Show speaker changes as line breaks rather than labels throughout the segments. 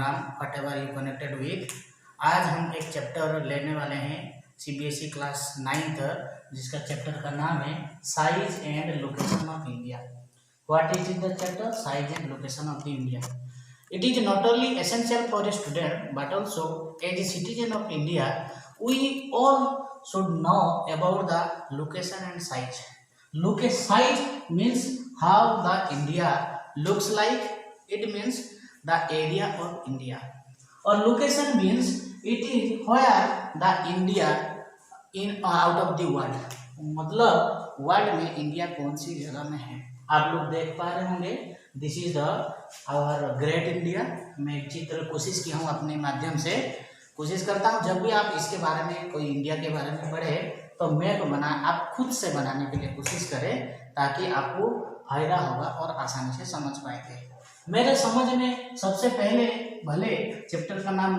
Ram what ever you connected with. आज हम एक चैप्टर लेने वाले हैं सीबीएसई क्लास 9th, जिसका चैप्टर का नाम है size and location of India. What is the chapter? Size and location of the India. It is not only essential for a student but also as a citizen of India, we all should know about the location and size. Size means how the India looks like. It means the area of India. Or location means it is where the India in out of the world. मतलब world में India कौन सी जगह में है। आप लोग देख पा रहे होंगे, this is the our great India. मैं एक चित्र कोशिश किया हूँ अपने माध्यम से, कोशिश करता हूँ जब भी आप इसके बारे में कोई इंडिया के बारे में पढ़े तो मैप बना आप खुद से बनाने के लिए कोशिश करें, ताकि आपको फायदा होगा और आसानी से समझ पाएंगे। मेरे समझ में सबसे पहले भले चैप्टर का नाम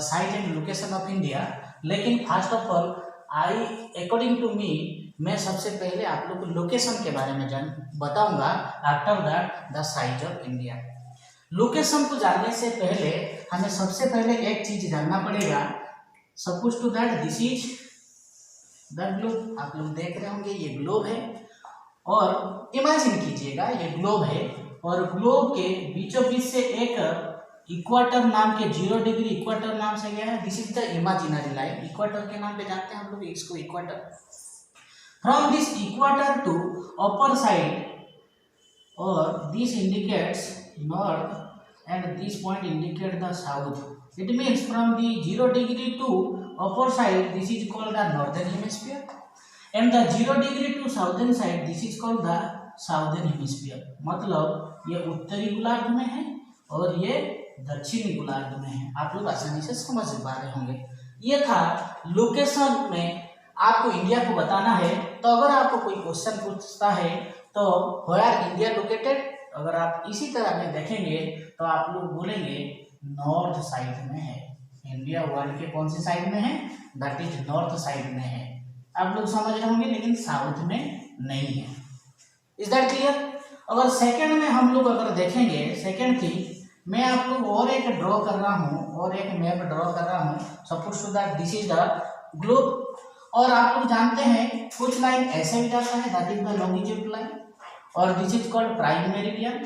size and location of India, लेकिन first of all according to me मैं सबसे पहले आप लोग को लोकेशन के बारे में बताऊंगा। After that the size of India. Location को जानने से पहले हमें सबसे पहले एक चीज जानना पड़ेगा। Suppose to that this is the globe. आप लोग देख रहे होंगे ये ग्लोब है, और इमेजिन कीजिएगा ये ग्लोब है, और ग्लोब के बीचों बीच से एक इक्वाटर नाम के 0 डिग्री इक्वाटर नाम से गया है। This is the imaginary line. Equator के नाम पे जानते हैं हम लोग इसको equator. From this equator to upper side, और this indicates north and this point indicate the south. It means from the 0 degree to upper side this is called the northern hemisphere, and the 0 degree to southern side this is called the southern hemisphere. मतलब ये उत्तरी गोलार्ध में है और ये दक्षिणी गोलार्ध में है। आप लोग आसानी से समझ पा रहे होंगे। ये था लोकेशन में आपको इंडिया को बताना है। तो अगर आपको कोई क्वेश्चन पूछता है तो वेयर इंडिया लोकेटेड, अगर आप इसी तरह में देखेंगे तो आप लोग बोलेंगे नॉर्थ साइड में है। इंडिया वर्ल्ड के कौन सी साइड में है? दैट इज नॉर्थ साइड में है। आप लोग समझ रहे होंगे, लेकिन साउथ में नहीं है। Is that clear? अगर सेकंड में हम लोग अगर देखेंगे, सेकंड थी मैं आप लोग और एक ड्रॉ कर रहा हूँ, और एक मैप ड्रॉ कर रहा हूँ। Suppose to that this is the globe, और आप लोग जानते हैं कुछ लाइन ऐसे भी जाता है, that is the longitude line, और this is called prime meridian.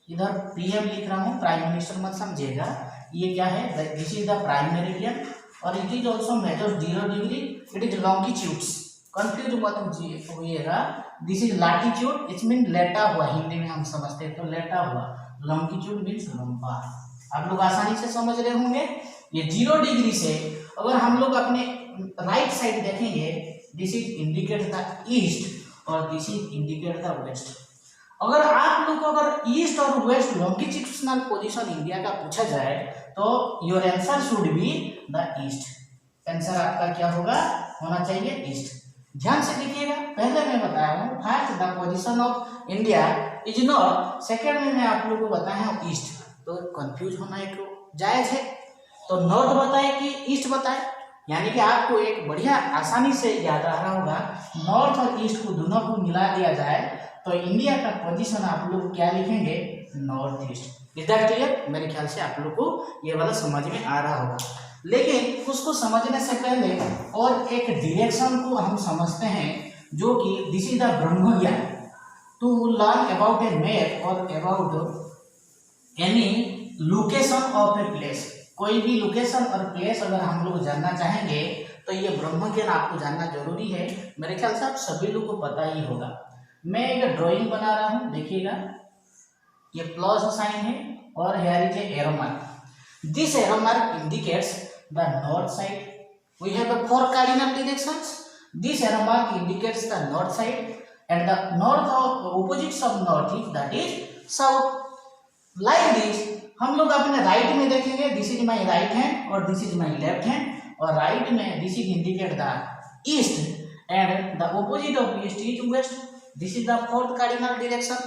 इधर पीएम लिख रहा हूँ, प्राइम मिनिस्टर मत समझिएगा। ये क्या है? This is the prime meridian, और it is also measure 0 degree. It is longitudes, confuse मत होइएगा। This is latitude, it's mean लेटा हुआ, हिंदी में हम समझते हैं तो लेटा हुआ। लॉन्गिट्यूड मीन्स लंबा। आप लोग आसानी से समझ रहे होंगे। ये 0 डिग्री से अगर हम लोग अपने राइट साइड देखेंगे, this is indicate the east और this is indicate the west. अगर आप लोग को अगर ईस्ट और वेस्ट लॉन्गिट्यूडनल पोजीशन इंडिया का पूछा जाए तो your answer should be the east. Answer आपका क्या होगा? होना चाहिए ईस्ट। ध्यान से देखिएगा, पहले मैं बताया हूँ first the position of India is north, second में मैं आप लोगों को बताया हूँ ईस्ट। तो कंफ्यूज होना एक जायज है। तो नॉर्थ बताए कि ईस्ट बताए, यानी कि आपको एक बढ़िया आसानी से याद आ रहा होगा। नॉर्थ और ईस्ट को दोनों को मिला दिया जाए तो इंडिया का पोजीशन आप लोग क्या लिखेंगे? North east. Is that clear? मेरे ख्याल से आप लोग को ये वाला समझ में आ रहा होगा। लेकिन उसको समझने से पहले और एक डायरेक्शन को हम समझते हैं, जो कि दिस इज द ब्रह्मज्ञान। To learn about a map और about any location of a place, कोई भी लोकेशन और प्लेस अगर हम लोग जानना चाहेंगे तो ये ब्रह्मज्ञान आपको जानना जरूरी है। मेरे ख्याल से आप सभी लोग को पता ही होगा। मैं एक ड्राइंग बना रहा हूँ, देखिएगा ये प्लस साइन है और here is a arrow mark. This arrow mark indicates the north side. We have a 4 cardinal directions. This arrow mark indicates the north side, and the north of opposites of north is that is south. Like this, हम लोग अपने right में देखेंगे, this is my right hand और this is my left hand, और right में this is indicate the east and the opposite of east is west. This is the 4th cardinal direction.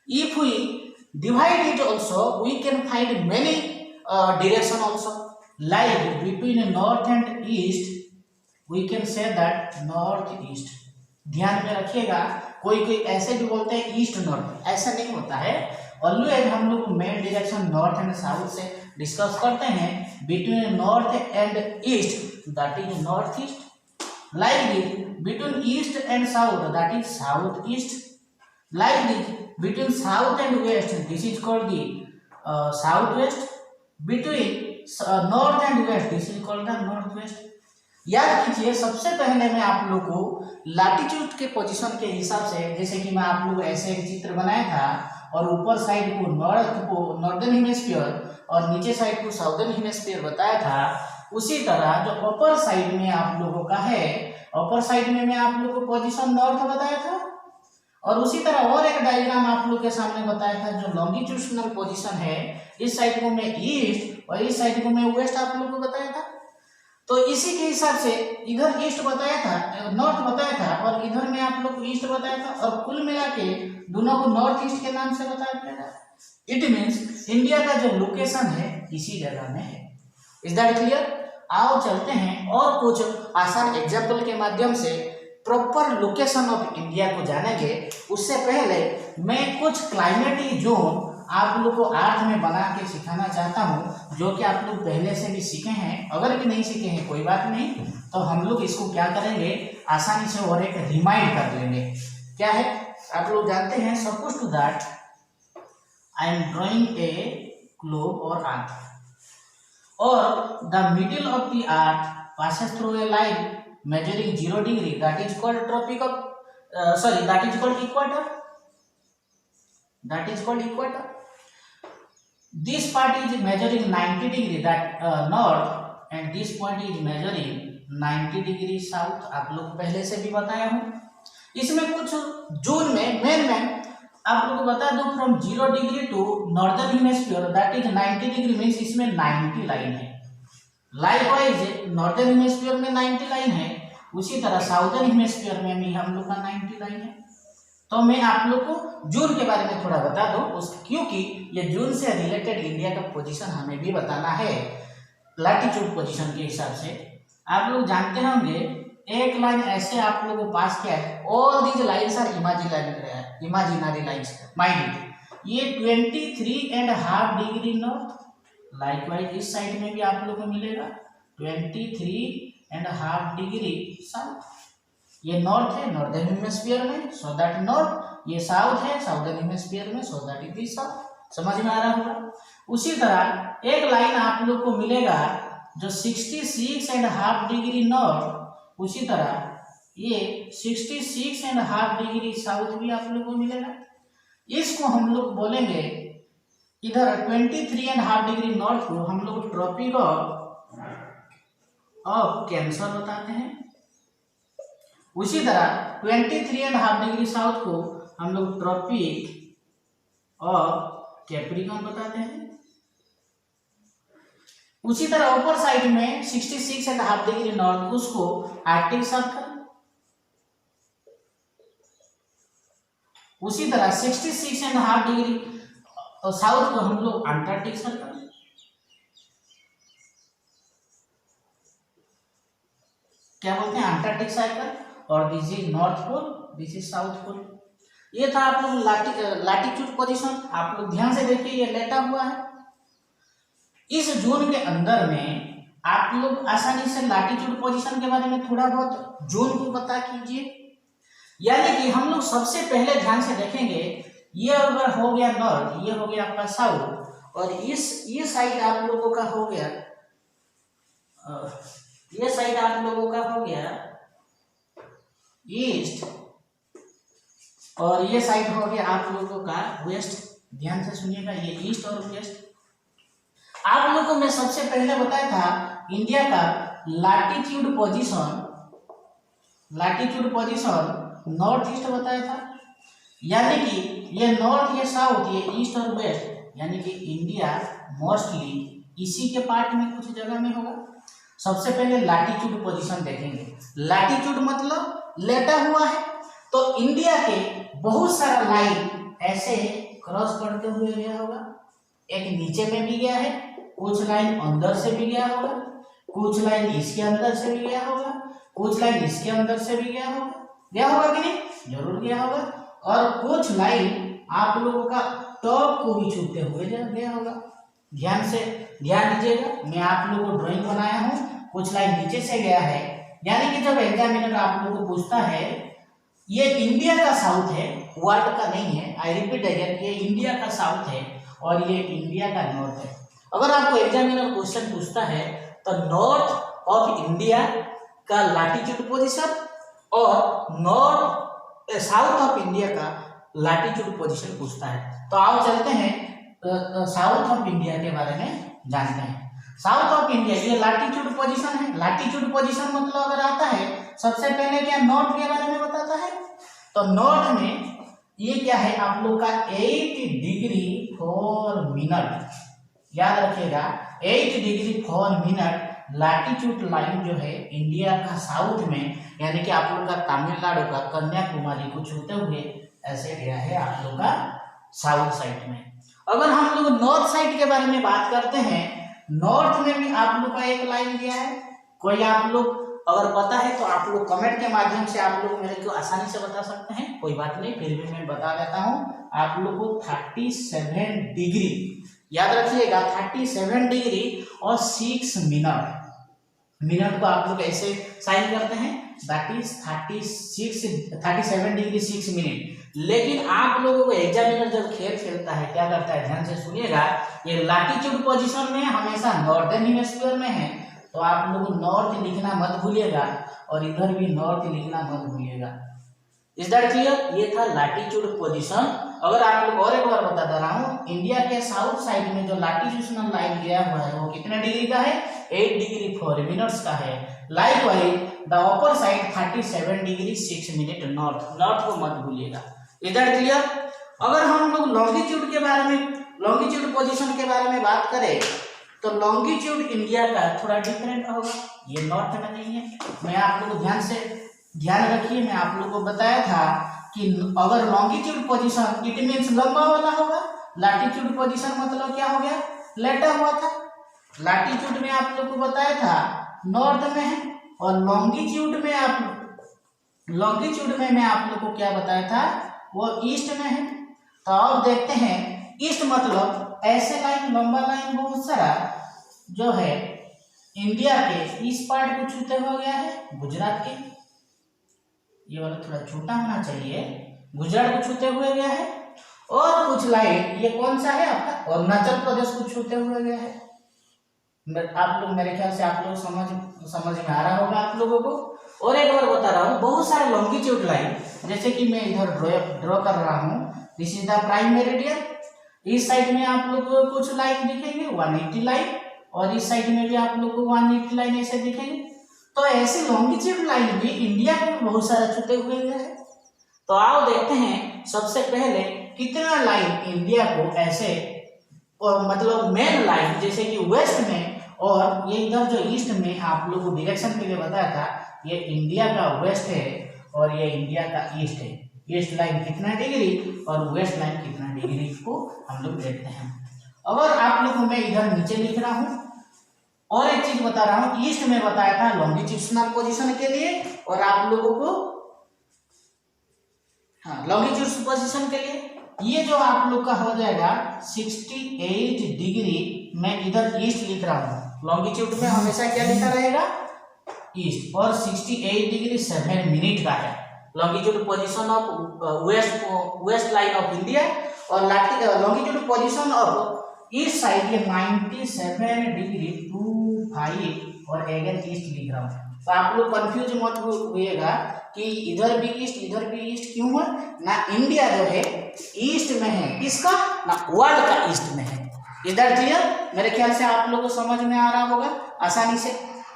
If we divide it also, we can find many direction also. Like between north and east, we can say that north east. ध्यान में रखिएगा, कोई ऐसे भी बोलते हैं east north, ऐसा नहीं होता है। ऑलवेज हम लोग main direction north and south से डिस्कस करते हैं between north and east that is north east, like this between east and south that is south east, like this between south and west this is called the southwest, between north and west this is called the northwest। याद कीजिए सबसे पहले मैं आप लोग को latitude के position के हिसाब से, जैसे कि मैं आप लोग ऐसे एक चित्र बनाया था और ऊपर साइड को नॉर्दर्न हेमिस्फीयर और नीचे साइड को साउदर्न हेमिस्फीयर बताया था, उसी तरह जो अपर साइड में आप लोगों का है, अपर साइड में मैं आप लोगों को पोजीशन नॉर्थ बताया था, और उसी तरह और एक डायग्राम आप लोग के सामने बताया था जो लॉन्गिट्यूडनल पोजीशन है, इस साइड को मैं ईस्ट और इस साइड को मैं वेस्ट आप लोग को बताया था। तो इसी के हिसाब से इधर ईस्ट बताया था, नॉर्थ बताया था, और इधर में आप लोग को ईस्ट बताया था, और कुल मिला के दोनों को नॉर्थ ईस्ट के नाम से बताया गया था। इट मीन्स इंडिया का जो लोकेशन है इसी जगह में है। Is that clear? आओ चलते हैं और कुछ आसान एग्जाम्पल के माध्यम से प्रॉपर लोकेशन ऑफ इंडिया को जानेंगे। उससे पहले मैं कुछ क्लाइमेटिक जोन आप लोग को आर्थ में बना के सिखाना चाहता हूँ, जो कि आप लोग पहले से भी सीखे हैं। अगर भी नहीं सीखे हैं कोई बात नहीं, तो हम लोग इसको क्या करेंगे, आसानी से और एक रिमाइंड कर लेंगे। क्या है आप लोग जानते हैं, suppose to that I am drawing a globe और earth, or the middle of the earth passes through a line measuring 0 degree, that is called tropic of that is called equator, that is called equator। This part is measuring 90 degree that north, and this point is measuring 90 degree south। आप लोग पहले से भी बताया हूँ। इसमें कुछ zone में मेन आप लोग को बता दो, from 0 degree to northern hemisphere that is 90 degree means इसमें 90 लाइन है। लाइकवाइज नॉर्दर्न हेमिस्फीयर में 90 लाइन है, उसी तरह साउदर्न हेमिस्फीयर में भी हम लोग का 90 लाइन है। तो मैं आप लोग को जून के बारे में थोड़ा बता दूं, क्योंकि ये जून से रिलेटेड इंडिया का पोजीशन हमें भी बताना है लैटिट्यूड पोजीशन के हिसाब से। आप लोग जानते होंगे एक लाइन ऐसे आप लोगों को पास किया है, all these lines are imaginary lines, mind it. ये 23.5 डिग्री नॉर्थ, लाइकवाइज इस साइड में भी आप लोग को मिलेगा 23.5 डिग्री साउथ। ये नॉर्थ है नॉर्दर्न हेमिस्फीयर में, सो दैट नॉर्थ। ये साउथ है साउदर्न हेमिस्फीयर में, so that it is south. समझ में आ रहा होगा। उसी तरह एक लाइन आप लोग को मिलेगा जो 66.5 डिग्री नॉर्थ, उसी तरह ये 66.5 डिग्री साउथ भी आप लोग को मिलेगा। इसको हम लोग बोलेंगे, इधर 23.5 डिग्री नॉर्थ को हम लोग ट्रॉपिक ऑफ कैंसर बताते हैं। उसी तरह 23.5 डिग्री साउथ को हम लोग ट्रॉपिक ऑफ कैप्रिकॉर्न बताते हैं। उसी तरह ऊपर साइड में 66.5 डिग्री नॉर्थ, उसको आर्कटिक सर्कल। उसी तरह 66.5 डिग्री साउथ को हम लोग अंटार्कटिक सर्कल। क्या बोलते हैं, अंटार्कटिक सर्कल। और this is north pole, this is south pole. ये था आप लोग लैटिट्यूड पोजीशन। आप लोग ध्यान से देखिए, ये लेटा हुआ है। इस जोन के अंदर में आप लोग आसानी से लैटिट्यूड पोजीशन के बारे में थोड़ा बहुत जोन को पता कीजिए। यानी कि हम लोग सबसे पहले ध्यान से देखेंगे, ये अगर हो गया नॉर्थ, ये हो गया आपका साउथ, और ये साइड आप लोगों का हो गया, ये साइड आप लोगों का हो गया ईस्ट, और ये साइड हो गया आप लोगों का वेस्ट। ध्यान से सुनिएगा, ये ईस्ट और वेस्ट। आप लोगों को मैं सबसे पहले बताया था इंडिया का लैटिट्यूड पोजीशन नॉर्थ ईस्ट बताया था। यानी कि ये नॉर्थ, ये साउथ, ये ईस्ट और वेस्ट, यानी कि इंडिया मोस्टली इसी के पार्ट में कुछ जगह में होगा। सबसे पहले लैटिट्यूड पोजीशन देखेंगे। लैटिट्यूड मतलब लेटा हुआ है, तो इंडिया के बहुत सारा लाइन ऐसे क्रॉस करते हुए गया होगा। एक नीचे में भी गया है, कुछ लाइन अंदर से भी गया होगा, कुछ लाइन इसके अंदर से भी गया होगा, कुछ लाइन इसके अंदर से भी गया होगा कि नहीं? जरूर गया होगा। और कुछ लाइन आप लोगों का टॉप को भी छूते हुए गया होगा। ध्यान दीजिएगा, मैं आप लोगों को ड्राइंग बनाया हूँ, कुछ लाइन नीचे से गया है। यानी कि जब एग्जामिनर आप लोगों को पूछता है, ये इंडिया का साउथ है, वर्ल्ड का नहीं है, आई रिपीट अगेन, ये इंडिया का साउथ है और ये इंडिया का नॉर्थ है। अगर आपको एग्जामिनर क्वेश्चन पूछता है तो नॉर्थ ऑफ इंडिया का लैटिट्यूड पोजीशन और नॉर्थ साउथ ऑफ इंडिया का लैटिट्यूड पोजीशन पूछता है। तो आओ चलते हैं साउथ ऑफ इंडिया के बारे में जानते हैं। साउथ ऑफ इंडिया ये लैटिट्यूड पोजीशन है। लैटिट्यूड पोजीशन मतलब अगर आता है सबसे पहले क्या नॉर्थ के बारे में बताता है। तो नॉर्थ में ये क्या है आप लोग का 8 डिग्री 4 मिनट, याद रखिएगा 8 डिग्री 4 मिनट लैटिट्यूड लाइन जो है इंडिया का साउथ में, यानी कि आप लोग का तमिलनाडु का कन्याकुमारी को छूते हुए ऐसे गया है आप लोग का साउथ साइड में। अगर हम लोग नॉर्थ साइड के बारे में बात करते हैं, नॉर्थ में भी आप लोग का एक लाइन दिया है। कोई आप लोग अगर पता है तो आप लोग कमेंट के माध्यम से आप लोग मेरे को आसानी से बता सकते हैं, कोई बात नहीं, फिर भी मैं बता देता हूँ आप लोग को 37 डिग्री, याद रखिएगा 37 डिग्री और 6 मिनट, मिनट को आप लोग ऐसे साइन करते हैं, दैट इज 37 डिग्री 6 मिनट। लेकिन आप लोगों को एग्जामिनर जब खेल खेलता है क्या करता है, ध्यान से सुनिएगा, ये लैटिट्यूड पोजीशन में हमेशा नॉर्दर्न हेमिस्फीयर में है, तो आप लोग नॉर्थ लिखना मत भूलिएगा और इधर भी नॉर्थ लिखना मत भूलिएगा। Is that clear? ये था लैटिट्यूड पोजीशन। अगर आप लोग और एक बार बता दे रहा हूँ, इंडिया के साउथ साइड में जो लैटिट्यूडनल लाइन गया हुआ है वो कितने डिग्री का है, 8 डिग्री 4 मिनट्स का है। Likewise the upper side 37 degree 6 minute north, north को मत भूलिएगा। Is that clear? अगर हम लोग लॉन्गिट्यूड के बारे में, लॉन्गिट्यूड पोजीशन के बारे में बात करें तो लॉन्गिट्यूड इंडिया का थोड़ा डिफरेंट होगा, ये नॉर्थ में नहीं है। मैं आप लोग ध्यान रखिए, मैं आप लोगों को बताया था कि अगर लॉन्गिट्यूड पोजीशन इट मींस लंबा वाला होगा, लैटिट्यूड पोजीशन मतलब क्या हो गया, लेटा हुआ था। लैटिट्यूड में आप लोग को बताया था नॉर्थ में है और लॉन्गिट्यूड में मैं आप लोग को क्या बताया था, वो ईस्ट में है। तो अब देखते हैं ईस्ट मतलब ऐसे लाइन, लंबा लाइन बहुत सारा जो है इंडिया के इस पार्ट को छूते हुए गया है, गुजरात के, ये वाला थोड़ा छोटा होना चाहिए, गुजरात को छूते हुए गया है। और कुछ लाइन ये कौन सा है आपका, अरुणाचल प्रदेश को छूते हुए गया है। आप लोग मेरे ख्याल से आप लोग समझ में आ रहा होगा आप लोगों को। और एक बार बता रहा हूँ, बहुत सारे लॉन्गिट्यूड लाइन, जैसे कि मैं इधर ड्रॉ कर रहा हूँ, this is the prime meridian. इस साइड में आप लोग को कुछ लाइन दिखेंगे 180 लाइन, और इस साइड में भी आप लोग को 180 लाइन ऐसे दिखेंगे। तो ऐसे लॉन्गिट्यूड लाइन भी इंडिया में बहुत सारा छूते हुए गया है। तो आओ देखते हैं सबसे पहले कितना लाइन इंडिया को ऐसे, और मतलब मेन लाइन जैसे कि वेस्ट में और ये इधर जो ईस्ट में आप लोग को डायरेक्शन के लिए बताया था, ये इंडिया का वेस्ट है और ये इंडिया का ईस्ट है। ईस्ट लाइन कितना डिग्री और वेस्ट लाइन कितना डिग्री को हम लोग देखते हैं। अगर आप लोग को मैं इधर नीचे लिख रहा हूँ और एक चीज बता रहा हूँ, ईस्ट में बताया था लॉन्गिट्यूडनल पोजीशन के लिए और आप लोगों को लॉन्गिट्यूड पोजीशन के लिए ये जो आप लोग का हो जाएगा 68 डिग्री, मैं इधर ईस्ट लिख रहा हूँ, लॉन्गिट्यूड में हमेशा क्या लिखा रहेगा, ईस्ट, और 68 डिग्री 7 मिनट का है longitude position of west line of India. और longitude position of east side ये 97 डिग्री 25 और अगेन ईस्ट लिख रहा हूँ। तो आप लोग कंफ्यूज मत होइएगा कि इधर भी ईस्ट क्यों है ना, इंडिया जो है ईस्ट में है, किसका ना, वर्ल्ड का ईस्ट में है। इधर क्लियर? मेरे ख्याल से आप लोगों को समझ में आ रहा होगा आसानी से।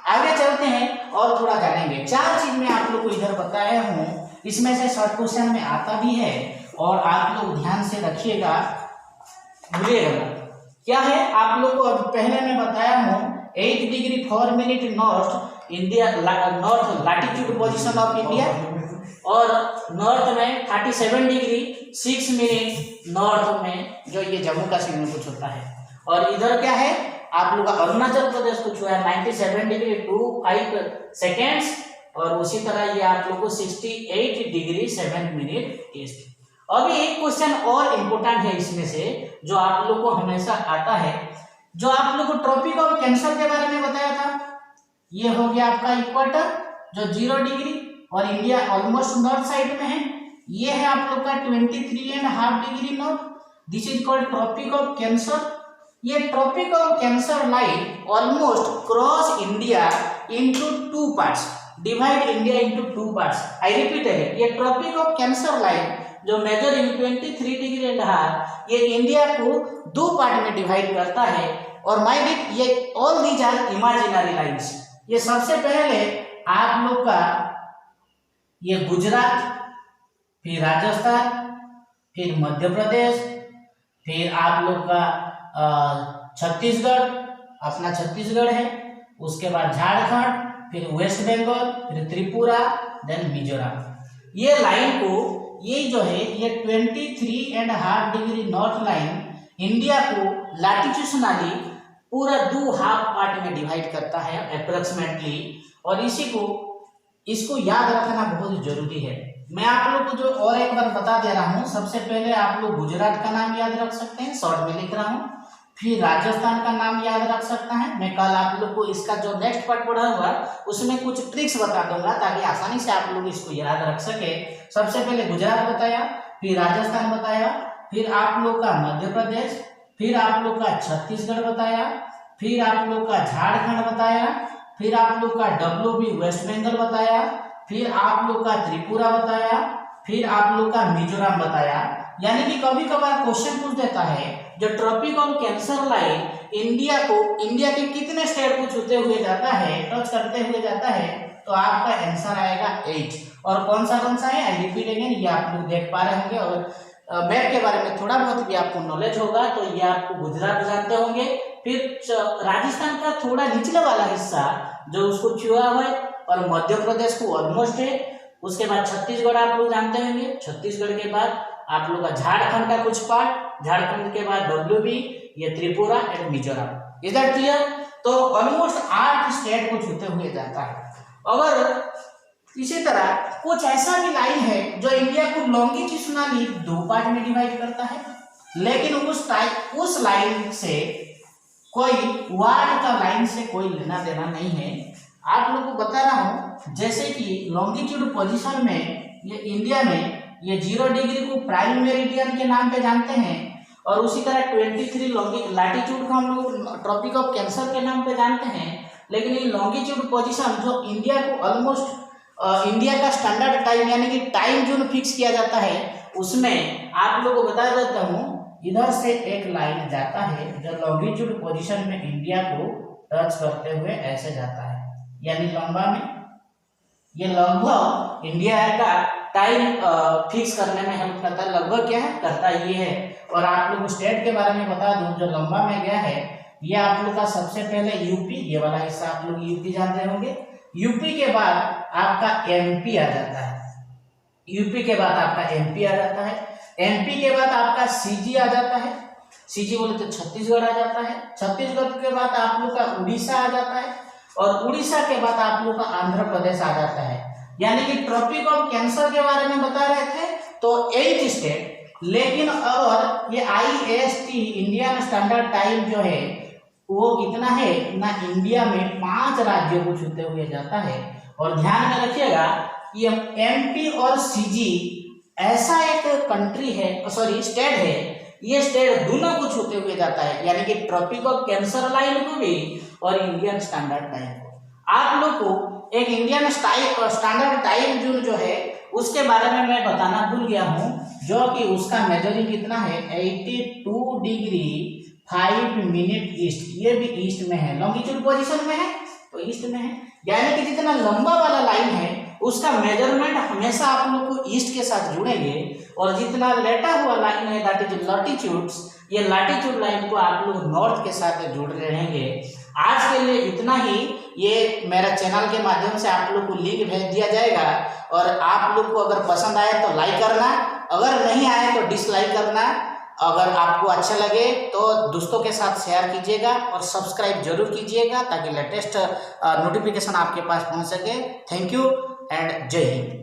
आगे चलते हैं और थोड़ा जानेंगे। 4 चीज मैं आप लोग को इधर बताया हूँ, इसमें से शॉर्ट क्वेश्चन में आता भी है और आप लोग ध्यान से रखिएगा, भूलिएगा क्या है। आप लोग को पहले मैं बताया हूँ 8 degree 4 minute north India, north latitude position of India, और नॉर्थ में 37 डिग्री 6 मिनट नॉर्थ में जो ये जम्मू कश्मीर में कुछ होता है। और इधर क्या है आप लोग का अरुणाचल प्रदेश को छुआ है 97 डिग्री 25 सेकेंड्स, और उसी तरह ये आप लोग को 68 डिग्री 7 मिनट ईस्ट। अभी एक क्वेश्चन और इम्पोर्टेंट है इसमें से जो आप लोग को हमेशा आता है जो आप लोग को ट्रॉपिक ऑफ कैंसर के बारे में बताया था, ये हो गया आपका इक्वेटर जो 0 डिग्री और इंडिया ऑलमोस्ट नॉर्थ साइड में है। ये है आप लोग का 23.5 degree north, this is called tropic of cancer. ये tropic of cancer line almost cross India into 2 parts, divide India into 2 parts. I repeat again, ये ट्रॉपिक ऑफ कैंसर लाइन जो मेजरिंग 23 डिग्री एंड हाफ, ये India को 2 part में divide करता है। और mind it, ये all these are imaginary lines. ये सबसे पहले आप लोग का ये गुजरात, फिर राजस्थान, फिर मध्य प्रदेश, फिर आप लोग का छत्तीसगढ़, अपना छत्तीसगढ़ है, उसके बाद झारखंड, फिर वेस्ट बंगाल, फिर त्रिपुरा, देन मिजोरम। ये लाइन को, ये जो है ये 23.5 डिग्री नॉर्थ लाइन इंडिया को लैटिट्यूडनली पूरा 2 हाफ पार्ट में डिवाइड करता है अप्रोक्सीमेटली। और इसको याद रखना बहुत जरूरी है। मैं आप लोग को जो और एक बार बता दे रहा हूँ, सबसे पहले आप लोग गुजरात का नाम याद रख सकते हैं, शॉर्ट में लिख रहा हूँ। फिर राजस्थान का नाम याद रख सकता है। मैं कल आप लोग को इसका जो नेक्स्ट पार्ट पढ़ाऊंगा उसमें कुछ ट्रिक्स बता दूंगा ताकि आसानी से आप लोग इसको याद रख सके। सबसे पहले गुजरात बताया, फिर राजस्थान बताया, फिर आप लोग का मध्य प्रदेश, फिर आप लोग का छत्तीसगढ़ बताया, फिर आप लोग का झारखंड बताया, फिर आप लोग का WB वेस्ट बंगाल बताया, फिर आप लोग का त्रिपुरा बताया, फिर आप लोग का मिजोरम बताया। यानी कि कभी कभार क्वेश्चन पूछ देता है जो tropic of cancer line India के कितने स्टेट को छूते हुए जाता है, टच करते हुए जाता है, तो आपका आंसर आएगा 8। और कौन सा है, आई रिपीट अगेन, ये आप लोग देख पा रहे होंगे। और मैप के बारे में थोड़ा बहुत भी आपको नॉलेज होगा तो ये आपको गुजरात जानते होंगे। फिर राजस्थान का थोड़ा निचले वाला हिस्सा जो उसको छुआ हुआ है, और मध्य प्रदेश को ऑलमोस्ट है। उसके बाद छत्तीसगढ़ आप लोग जानते होंगे, छत्तीसगढ़ के बाद आप लोग का झारखंड का कुछ पार्ट, झारखंड के बाद WB, ये Tripura and Mizoram. Is that clear? तो ऑलमोस्ट 8 स्टेट को छूते हुए जाता है। अगर इसी तरह कुछ ऐसा भी लाइन है जो इंडिया को लॉन्गिट्यूडनली 2 पार्ट में डिवाइड करता है, लेकिन उस लाइन से कोई वार्ड का लाइन से कोई लेना देना नहीं है। आप लोग को बता रहा हूं, जैसे कि लॉन्गिट्यूड पोजीशन में ये इंडिया में ये 0 डिग्री को प्राइम मेरिडियन के नाम पे जानते हैं, और उसी तरह 23 लैटिट्यूड को हम लोग ट्रॉपिक ऑफ कैंसर के नाम पे जानते हैं। लेकिन ये लॉन्गिट्यूड पोजीशन जो इंडिया को ऑलमोस्ट इंडिया का स्टैंडर्ड टाइम यानी कि टाइम जोन फिक्स किया जाता है, उसमें आप लोग को बता देता हूँ, इधर से एक लाइन जाता है जो लॉन्गिट्यूड पोजीशन में इंडिया को टच करते हुए ऐसे जाता है, यानी लंबा में ये लगभग इंडिया का टाइम फिक्स करने में हेल्प करता है। लगभग क्या है करता ये है। और आप लोग स्टेट के बारे में बता दूं, जो लंबा में गया है ये आप लोग का सबसे पहले यूपी, ये वाला हिस्सा आप लोग यूपी जानते होंगे। यूपी के बाद आपका MP आ जाता है, यूपी के बाद आपका MP आ जाता है, MP के बाद आपका CG आ जाता है, CG बोले तो छत्तीसगढ़ आ जाता है, छत्तीसगढ़ के बाद आप लोग का उड़ीसा आ जाता है, और उड़ीसा के बाद आप लोग का आंध्र प्रदेश आ जाता है। यानी कि ट्रॉपिक ऑफ कैंसर के बारे में बता रहे थे तो 8 स्टेट, लेकिन और ये IST इंडियन स्टैंडर्ड टाइम जो है वो कितना है ना, इंडिया में 5 राज्यों को छूते हुए जाता है। और ध्यान में रखिएगा ये MP और CG ऐसा एक कंट्री है, सॉरी स्टेट है, ये स्टेट दोनों को छूते हुए जाता है, यानी कि ट्रॉपिक ऑफ कैंसर लाइन को भी और इंडियन स्टैंडर्ड टाइम को। आप लोग को एक इंडियन स्टैंडर्ड टाइम जोन जो है उसके बारे में मैं बताना भूल गया हूँ, जो कि उसका मेजरिंग कितना है 82 डिग्री 5 मिनट ईस्ट। ये भी ईस्ट में है, लॉन्गिट्यूड पोजीशन में है तो ईस्ट में है। यानी कि जितना लंबा वाला लाइन है उसका मेजरमेंट हमेशा आप लोग को ईस्ट के साथ जुड़ेंगे, और जितना लेटा हुआ लाइन है दैट इज लैटिट्यूड्स, ये लैटिट्यूड लाइन को आप लोग नॉर्थ के साथ जुड़ रहेंगे। आज के लिए इतना ही। ये मेरा चैनल के माध्यम से आप लोग को लिंक भेज दिया जाएगा, और आप लोग को अगर पसंद आए तो लाइक करना, अगर नहीं आए तो डिसलाइक करना। अगर आपको अच्छा लगे तो दोस्तों के साथ शेयर कीजिएगा और सब्सक्राइब जरूर कीजिएगा ताकि लेटेस्ट नोटिफिकेशन आपके पास पहुंच सके। थैंक यू एंड जय हिंद।